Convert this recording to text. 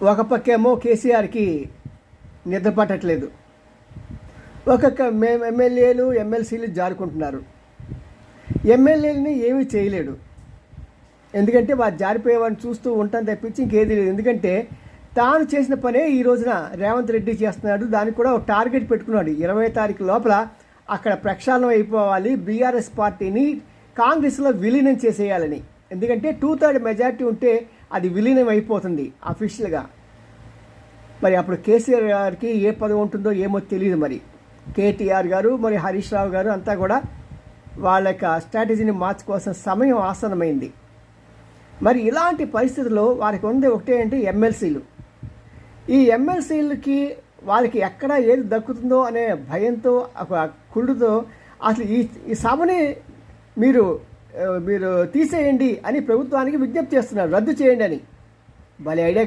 ఒక పక్కేమో కేసీఆర్కి నిద్ర పట్టట్లేదు, ఒక్కొక్క ఎమ్మెల్యేలు ఎమ్మెల్సీలు జారుకుంటున్నారు. ఎమ్మెల్యేలని ఏమీ చేయలేడు, ఎందుకంటే వారు జారిపోయేవాడిని చూస్తూ ఉంటాను తప్పించి ఇంకేది లేదు. ఎందుకంటే తాను చేసిన పనే ఈ రోజున రేవంత్ రెడ్డి చేస్తున్నాడు. దానికి కూడా ఒక టార్గెట్ పెట్టుకున్నాడు, 20 తారీఖు లోపల అక్కడ ప్రక్షాళన అయిపోవాలి, బీఆర్ఎస్ పార్టీని కాంగ్రెస్లో విలీనం చేసేయాలని. ఎందుకంటే 2/3 మెజార్టీ ఉంటే అది విలీనం అయిపోతుంది అఫీషియల్గా. మరి అప్పుడు కేసీఆర్ గారికి ఏ పదవి ఉంటుందో ఏమో తెలియదు. మరి కేటీఆర్ గారు మరి హరీష్ రావు గారు అంతా కూడా వాళ్ళ యొక్క స్ట్రాటజీని మార్చుకోవాల్సిన సమయం ఆసన్నమైంది. మరి ఇలాంటి పరిస్థితుల్లో వారికి ఉంది ఒకటే అంటే ఎమ్మెల్సీలు. ఈ ఎమ్మెల్సీలకి వాళ్ళకి ఎక్కడ ఏది దక్కుతుందో అనే భయంతో కుళ్ళుతో అసలు ఈ సభని మీరు తీసేయండి అని ప్రభుత్వానికి విజ్ఞప్తి చేస్తున్నారు, రద్దు చేయండి అని. భలే ఐడియా